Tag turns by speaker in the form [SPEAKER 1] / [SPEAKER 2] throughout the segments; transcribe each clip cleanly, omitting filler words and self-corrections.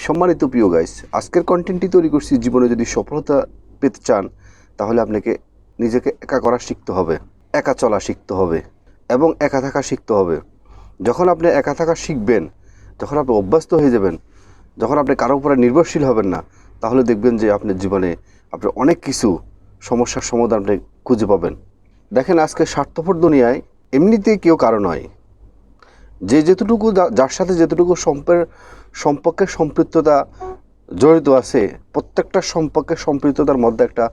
[SPEAKER 1] সম্মানিত প্রিয় গাইস, আজকের কন্টেন্টটি তৈরি করছি জীবনে যদি সফলতা পেতে চান তাহলে আপনাকে নিজেকে একা করা শিখতে হবে, একা চলা শিখতে হবে এবং একা থাকা শিখতে হবে। যখন আপনি একা থাকা শিখবেন, যখন আপনি অভ্যস্ত হয়ে যাবেন, যখন আপনি কারো উপরে নির্ভরশীল হবেন না, তাহলে দেখবেন যে আপনার জীবনে আপনি অনেক কিছু সমস্যার সমাধান আপনি খুঁজে পাবেন। দেখেন, আজকে স্বার্থপর দুনিয়ায় এমনিতেই কেউ কারো নয়। যে যেতটুকু যার সাথে যেতটুকু সম্পর্কের সম্পৃক্ততা জড়িত আছে, প্রত্যেকটা সম্পর্কের সম্পৃক্ততার মধ্যে একটা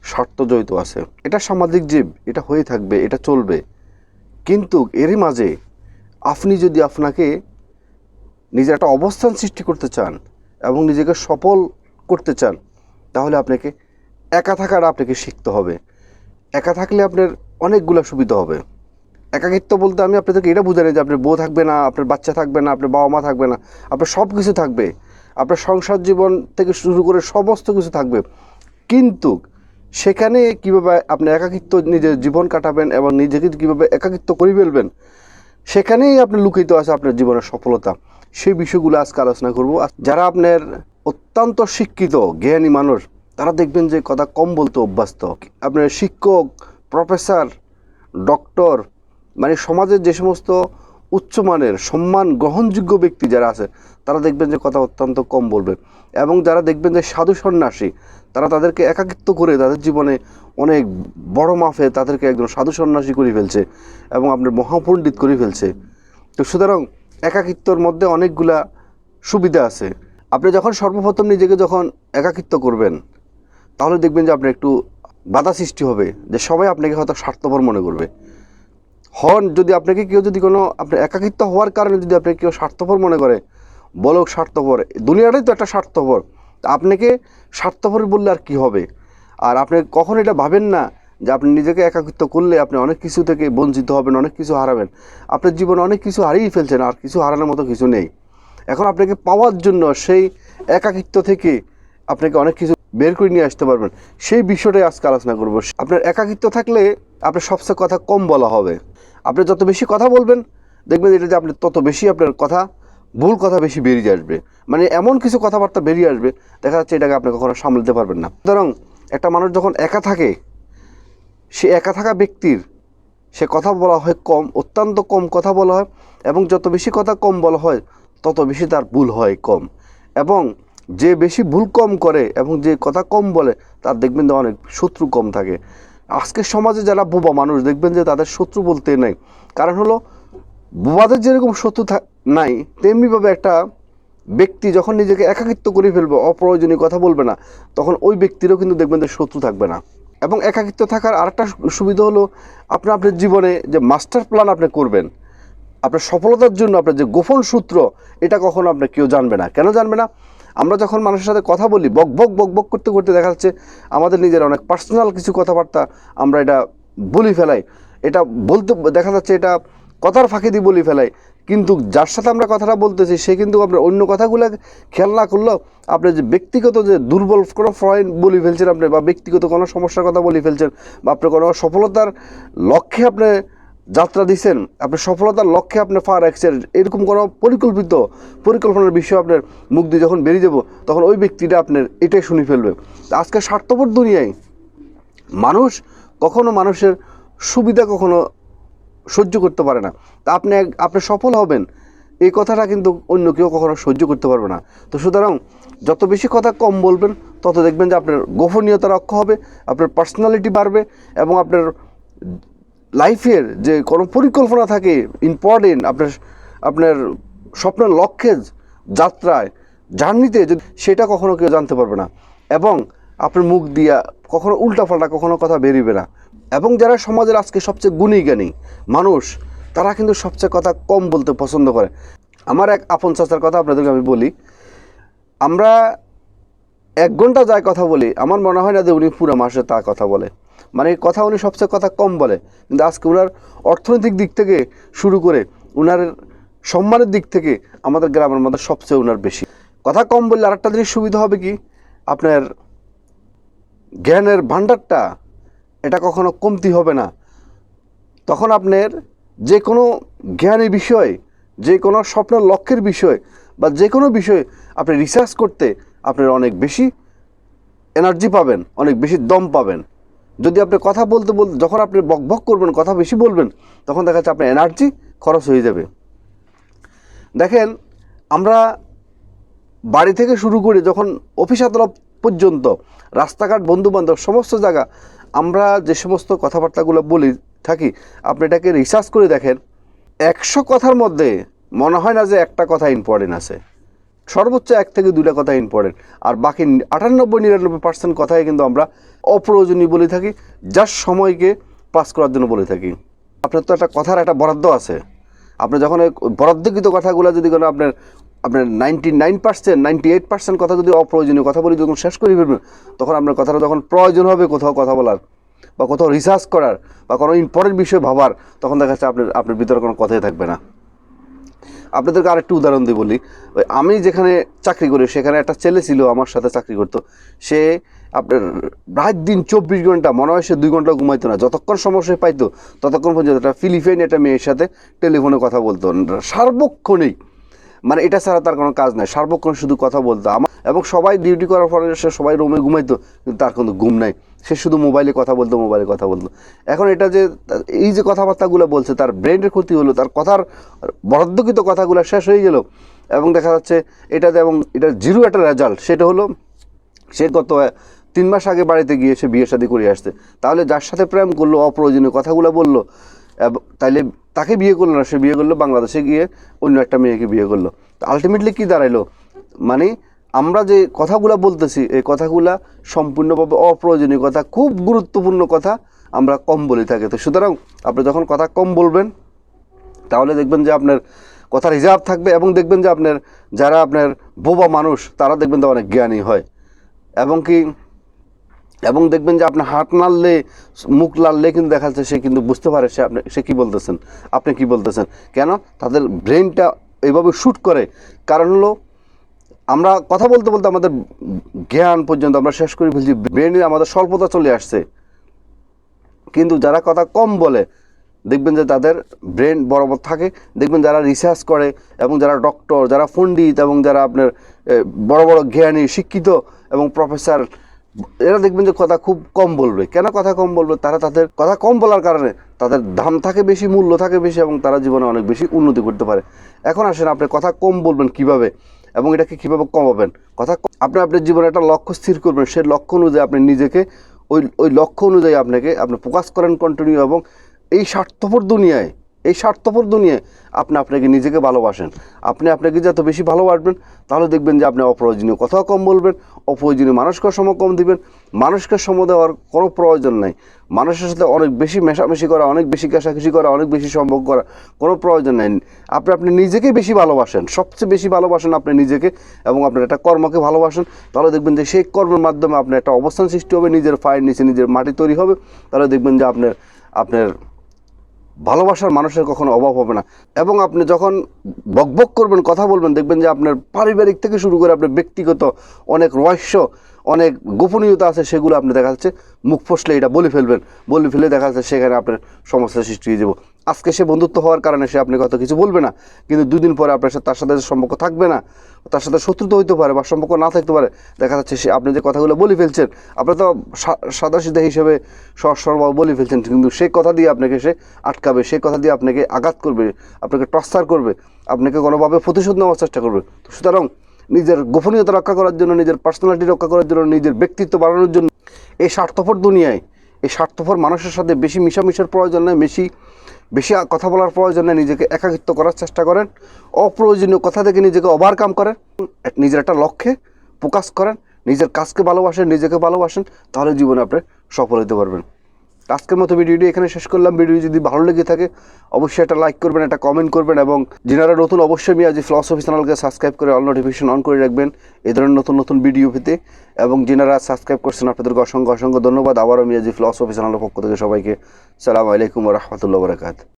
[SPEAKER 1] স্বার্থ জড়িত আছে। এটা সামাজিক জীব, এটা হয়ে থাকবে, এটা চলবে। কিন্তু এরই মাঝে আপনি যদি আপনাকে নিজের একটা অবস্থান সৃষ্টি করতে চান এবং নিজেকে সফল করতে চান, তাহলে আপনাকে একা থাকাটা আপনাকে শিখতে হবে। একা থাকলে আপনার অনেকগুলো সুবিধা হবে। একাকিত্ব বলতে আমি আপনাদেরকে এটা বুঝাই যে আপনার বউ থাকবে না, আপনার বাচ্চা থাকবে না, আপনার বাবা মা থাকবে না, আপনার সব কিছু থাকবে, আপনার সংসার জীবন থেকে শুরু করে সমস্ত কিছু থাকবে। কিন্তু সেখানে কীভাবে আপনি একাকিত্ব নিজের জীবন কাটাবেন এবং নিজেকে কীভাবে একাকিত্ব করে ফেলবেন, সেখানেই আপনি লুকিত আছে আপনার জীবনের সফলতা। সেই বিষয়গুলো আজকে আলোচনা করব। যারা আপনার অত্যন্ত শিক্ষিত জ্ঞানী মানুষ, তারা দেখবেন যে কথা কম বলতে অভ্যস্ত। আপনার শিক্ষক, প্রফেসর, ডক্টর, মানে সমাজের যে সমস্ত উচ্চমানের সম্মান গ্রহণযোগ্য ব্যক্তি যারা আছে, তারা দেখবেন যে কথা অত্যন্ত কম বলবে। এবং যারা দেখবেন যে সাধু সন্ন্যাসী, তারা তাদেরকে একাকিত্ব করে তাদের জীবনে অনেক বড় মাপে তাদেরকে একজন সাধু সন্ন্যাসী করে ফেলছে এবং আপনার মহাপণ্ডিত করে ফেলছে। তো সুতরাং একাকিত্বর মধ্যে অনেকগুলা সুবিধা আছে। আপনি যখন সর্বপ্রথম নিজেকে যখন একাকিত্ব করবেন, তাহলে দেখবেন যে আপনার একটু বাধা সৃষ্টি হবে, যে সবাই আপনাকে হয়তো স্বার্থপর মনে করবে। যদি আপনাকে কেউ যদি কোনো আপনার একাকিত্ব হওয়ার কারণে যদি আপনাকে কেউ স্বার্থপর মনে করে, বলো স্বার্থপর, দুনিয়াটাই তো একটা স্বার্থপর, আপনাকে স্বার্থপর বললে আর কি হবে? আর আপনি কখন এটা ভাবেন না যে আপনি নিজেকে একাকিত্ব করলে আপনি অনেক কিছু থেকে বঞ্চিত হবেন, অনেক কিছু হারাবেন। আপনার জীবনে অনেক কিছু হারিয়ে ফেলছেন, আর কিছু হারানোর মতো কিছু নেই। এখন আপনাকে পাওয়ার জন্য সেই একাকিত্ব থেকে আপনাকে অনেক কিছু বের করে নিয়ে আসতে পারবেন, সেই বিষয়টাই আজকে আলোচনা করব। আপনার একাকিত্ব থাকলে আপনার সবচেয়ে কথা কম বলা হবে। আপনি যত বেশি কথা বলবেন, দেখবেন এটা যে আপনি তত বেশি আপনার কথা, ভুল কথা বেশি বেরিয়ে আসবে। মানে এমন কিছু কথাবার্তা বেরিয়ে আসবে, দেখা যাচ্ছে এটাকে আপনি কখনো সামলাতে পারবেন না। সুতরাং একটা মানুষ যখন একা থাকে, সে একা থাকা ব্যক্তির সে কথা বলা হয় কম, অত্যন্ত কম কথা বলা হয়। এবং যত বেশি কথা কম বলা হয়, তত বেশি তার ভুল হয় কম। এবং যে বেশি ভুল কম করে এবং যে কথা কম বলে, তার দেখবেন যে অনেক শত্রু কম থাকে। আজকের সমাজে যারা বোবা মানুষ, দেখবেন যে তাদের শত্রু বলতে নাই। কারণ হলো, বোবাদের যেরকম শত্রু নাই, তেমনিভাবে একটা ব্যক্তি যখন নিজেকে একাকিত্ব করে ফেলবে, অপ্রয়োজনীয় কথা বলবে না, তখন ওই ব্যক্তিরও কিন্তু দেখবেন যে শত্রু থাকবে না। এবং একাকিত্ব থাকার আরেকটা সুবিধা হলো, আপনার জীবনে যে মাস্টার প্ল্যান আপনি করবেন, আপনার সফলতার জন্য আপনার যে গোপন সূত্র, এটা কখনো আপনার কেউ জানবে না। কেন জানবে না? আমরা যখন মানুষের সাথে কথা বলি, বক বক করতে করতে দেখা যাচ্ছে আমাদের নিজের অনেক পার্সোনাল কিছু কথাবার্তা আমরা এটা বলি ফেলাই। এটা বলতে দেখা যাচ্ছে এটা কথার ফাঁকি দিয়ে বলি ফেলাই, কিন্তু যার সাথে আমরা কথাটা বলতেছি সে কিন্তু আপনার অন্য কথাগুলো খেয়াল না করলেও আপনার যে ব্যক্তিগত যে দুর্বল কোনো পয়েন্ট বলে ফেলছেন আপনি, বা ব্যক্তিগত কোনো সমস্যার কথা বলে ফেলছেন, বা আপনার কোনো সফলতার লক্ষ্যে আপনি যাত্রা দিচ্ছেন, আপনি সফলতার লক্ষ্যে আপনি পা রাখছেন, এরকম কোনো পরিকল্পনার বিষয় আপনার মুখ দিয়ে যখন বেরিয়ে যাব, তখন ওই ব্যক্তিটা আপনার এটাই শুনে ফেলবে। আজকে স্বার্থপর দুনিয়ায় মানুষ কখনো মানুষের সুবিধা কখনো সহ্য করতে পারে না। তা আপনি সফল হবেন, এই কথাটা কিন্তু অন্য কেউ কখনো সহ্য করতে পারবে না। তো সুতরাং যত বেশি কথা কম বলবেন, তত দেখবেন যে আপনার গোপনীয়তা রক্ষা হবে, আপনার পার্সোনালিটি বাড়বে, এবং আপনার লাইফের যে কোনো পরিকল্পনা থাকে ইম্পর্টেন্ট, আপনার স্বপ্নের লক্ষ্যে যাত্রায় জার্নিতে, যদি সেটা কখনো কেউ জানতে পারবে না। এবং আপনার মুখ দিয়া কখনো উল্টাপাল্টা কখনো কথা বেরিবে না। এবং যারা সমাজের আজকে সবচেয়ে গুণী জ্ঞানী মানুষ, তারা কিন্তু সবচেয়ে কথা কম বলতে পছন্দ করে। আমার এক আপন চাচার কথা আপনাদেরকে আমি বলি। আমরা 1 ঘন্টা যায় কথা বলি, আমার মনে হয় না যে উনি পুরো মাসে তা কথা বলে। মানে কথা উনি সবচেয়ে কথা কম বলে, কিন্তু আজকে ওনার অর্থনৈতিক দিক থেকে শুরু করে ওনার সম্মানের দিক থেকে আমাদের গ্রামের মধ্যে সবচেয়ে ওনার বেশি। কথা কম বললে আরেকটা জিনিস সুবিধা হবে কি, আপনার জ্ঞানের ভাণ্ডারটা এটা কখনো কমতি হবে না। তখন আপনার যে কোনো জ্ঞানের বিষয়, যে কোনো স্বপ্নের লক্ষ্যের বিষয় বা যে কোনো বিষয়ে আপনি রিসার্চ করতে আপনার অনেক বেশি এনার্জি পাবেন, অনেক বেশি দম পাবেন। যদি আপনি কথা বলতে বলতে যখন আপনি বকবক করবেন, কথা বেশি বলবেন, তখন দেখা যাচ্ছে আপনার এনার্জি খরচ হয়ে যাবে। দেখেন, আমরা বাড়ি থেকে শুরু করে যখন অফিস আদালত পর্যন্ত, রাস্তাঘাট, বন্ধুবান্ধব, সমস্ত জায়গা আমরা যে সমস্ত কথাবার্তাগুলো বলি থাকি, আপনি এটাকে রিসার্চ করে দেখেন, 100 কথার মধ্যে মনে হয় না যে একটা কথা ইম্পর্টেন্ট আছে। সর্বোচ্চ 1 থেকে 2টা কথা ইম্পর্টেন্ট, আর বাকি 98-99% কথাই কিন্তু আমরা অপ্রয়োজনীয় বলে থাকি, যার সময়কে পাস করার জন্য বলে থাকি। আপনার তো একটা কথার একটা বরাদ্দ আছে। আপনি যখন বরাদ্দকৃত কথাগুলো যদি কোনো আপনার 99%, 98% কথা যদি অপ্রয়োজনীয় কথা বলি যখন শেষ করে ফেলবেন, তখন আপনার কথাটা যখন প্রয়োজন হবে কোথাও কথা বলার বা কোথাও রিসার্চ করার বা কোনো ইম্পর্টেন্ট বিষয় ভাবার, তখন দেখা যাচ্ছে আপনার ভিতরে কোনো কথাই থাকবে না। আপনাদেরকে আরেকটু উদাহরণ দিয়ে বলি। আমি যেখানে চাকরি করি সেখানে একটা ছেলে ছিল, আমার সাথে চাকরি করতো। সে আপনার রাত দিন 24 ঘন্টা, মনে হয় সে 2 ঘন্টা ঘুমাইতো না। যতক্ষণ সমস্যা পাইতো ততক্ষণ পর্যন্ত একটা ফিলিপাইন একটা মেয়ের সাথে টেলিফোনে কথা বলতো সার্বক্ষণিক। মানে এটা ছাড়া তার কোনো কাজ নাই, সার্বক্ষণ শুধু কথা বলতো। এবং সবাই ডিউটি করার পরে সে সবাই রুমে ঘুমাইতো, কিন্তু তার কোনো ঘুম নাই। সে শুধু মোবাইলে কথা বলতো। এখন এটা যে এই যে কথাবার্তাগুলো বলছে, তার ব্রেনের ক্ষতি হলো, তার কথার বরাদ্দকৃত কথাগুলো শেষ হয়ে গেল। এবং দেখা যাচ্ছে এটাতে, এবং এটা জিরো একটা রেজাল্ট। সেটা হলো, সে গত 3 মাস আগে বাড়িতে গিয়ে সে বিয়ে শাদী করে আসছে। তাহলে যার সাথে প্রেম করলো, অপ্রয়োজনীয় কথাগুলো বললো, তাইলে তাকে বিয়ে করলো না, সে বিয়ে করলো বাংলাদেশে গিয়ে অন্য একটা মেয়েকে বিয়ে করলো। আলটিমেটলি কী দাঁড়াইলো? মানে আমরা যে কথাগুলো বলতেছি, এই কথাগুলা সম্পূর্ণভাবে অপ্রয়োজনীয় কথা, খুব গুরুত্বপূর্ণ কথা আমরা কম বলে থাকি। তো সুতরাং আপনি যখন কথা কম বলবেন, তাহলে দেখবেন যে আপনার কথা রিজার্ভ থাকবে, এবং দেখবেন যে আপনার যারা আপনার বোবা মানুষ, তারা দেখবেন যে অনেক জ্ঞানী হয়। এবং দেখবেন যে আপনার হাত নাড়লে, মুখ লাড়লে কিন্তু দেখা যাচ্ছে সে কিন্তু বুঝতে পারে সে কী বলতেছেন, আপনি কী বলতেছেন। কেন? তাদের ব্রেনটা এইভাবে শ্যুট করে। কারণ হলো, আমরা কথা বলতে বলতে আমাদের জ্ঞান পর্যন্ত আমরা শেষ করে ফেলছি, ব্রেনে আমাদের স্বল্পতা চলে আসছে। কিন্তু যারা কথা কম বলে, দেখবেন যে তাদের ব্রেন বরাবর থাকে। দেখবেন যারা রিসার্চ করে, এবং যারা ডক্টর, যারা পণ্ডিত, এবং যারা আপনার বড় বড় জ্ঞানী, শিক্ষিত এবং প্রফেসর, এরা দেখবেন যে কথা খুব কম বলবে। কেন কথা কম বলবে? তাদের কথা কম বলার কারণে তাদের দাম থাকে বেশি, মূল্য থাকে বেশি, এবং তারা জীবনে অনেক বেশি উন্নতি করতে পারে। এখন আসেন, আপনি কথা কম বলবেন কিভাবে, এবং এটাকে কীভাবে কমাবেন? আপনি আপনার জীবনে একটা লক্ষ্য স্থির করবেন। সেই লক্ষ্য অনুযায়ী আপনি নিজেকে ওই লক্ষ্য অনুযায়ী আপনি ফোকাস করেন কন্টিনিউ। এবং এই স্বার্থপর দুনিয়ায় আপনাকে নিজেকে ভালোবাসেন। আপনাকে যত বেশি ভালোবাসবেন, তাহলে দেখবেন যে আপনি অপ্রয়োজনীয় কথাও কম বলবেন, অপ্রয়োজনীয় মানুষকে সময় কম দিবেন। মানুষকে সময় দেওয়ার কোনো প্রয়োজন নাই। মানুষের সাথে অনেক বেশি মেশামেশি করা, অনেক বেশি ঘেঁষাঘেঁষি করা, অনেক বেশি সম্পর্ক করা কোনো প্রয়োজন নাই। আপনি নিজেকেই বেশি ভালোবাসেন, সবচেয়ে বেশি ভালোবাসেন আপনি নিজেকে, এবং আপনার একটা কর্মকে ভালোবাসেন। তাহলে দেখবেন যে সেই কর্মের মাধ্যমে আপনার একটা অবস্থান সৃষ্টি হবে, নিজের পায়ের নিচে নিজের মাটি তৈরি হবে। তাহলে দেখবেন যে আপনার ভালোবাসার মানুষের কখনো অভাব হবে না। এবং আপনি যখন বকবক করবেন, কথা বলবেন, দেখবেন যে আপনার পারিবারিক থেকে শুরু করে আপনার ব্যক্তিগত অনেক রহস্য, অনেক গোপনীয়তা আছে, সেগুলো আপনি দেখা যাচ্ছে মুখ ফসলে এটা বলে ফেলে দেখা যাচ্ছে সেখানে আপনার সমস্যার সৃষ্টি হয়ে যাব। আজকে সে বন্ধুত্ব হওয়ার কারণে সে আপনাকে হয়তো কিছু বলবে না, কিন্তু 2 দিন পরে আপনার সাথে তার সাথে সম্পর্ক থাকবে না, তার সাথে শত্রুতা হইতে পারে বা সম্পর্ক না থাকতে পারে। দেখা যাচ্ছে সে আপনি যে কথাগুলো বলে ফেলছেন, আপনি তো সাদাসিধা হিসেবে সরবরাহ বলে ফেলছেন, কিন্তু সেই কথা দিয়ে আপনাকে সে আটকাবে, সেই কথা দিয়ে আপনাকে আঘাত করবে, আপনাকে টর্চার করবে, আপনাকে কোনোভাবে প্রতিশোধ নেওয়ার চেষ্টা করবে। সুতরাং নিজের গোপনীয়তা রক্ষা করার জন্য, নিজের পার্সোনালিটি রক্ষা করার জন্য, নিজের ব্যক্তিত্ব বাড়ানোর জন্য, এই স্বার্থপর দুনিয়ায় এই স্বার্থপর মানুষের সাথে বেশি মিশামিশার প্রয়োজন নেই, বেশি কথা বলার প্রয়োজন নেই। নিজেকে একাকিত্ব করার চেষ্টা করেন, অপ্রয়োজনীয় কথা থেকে নিজেকে ওভারকাম করেন, নিজের একটা লক্ষ্যে ফোকাস করেন, নিজের কাজকে ভালোবাসেন, নিজেকে ভালোবাসেন, তাহলে জীবনে আপনি সফল হতে পারবেন। আজকের মতো ভিডিওটি এখানে শেষ করলাম। ভিডিও যদি ভালো লেগে থাকে অবশ্যই একটা লাইক করবেন, একটা কমেন্ট করবেন, এবং যারা নতুন অবশ্যই মিয়াজি ফিলসফি চ্যানেলকে সাবস্ক্রাইব করে অল নোটিফিকেশন অন করে রাখবেন এই ধরনের নতুন ভিডিও পেতে। এবং যারা সাবস্ক্রাইব করছেন আপনাদেরকে অসংখ্য ধন্যবাদ। আবারও মিয়াজি ফিলসফি চ্যানেলের পক্ষ থেকে সবাইকে সালামু আলাইকুম ওয়া রাহমাতুল্লাহি ওয়া বারাকাতুহু।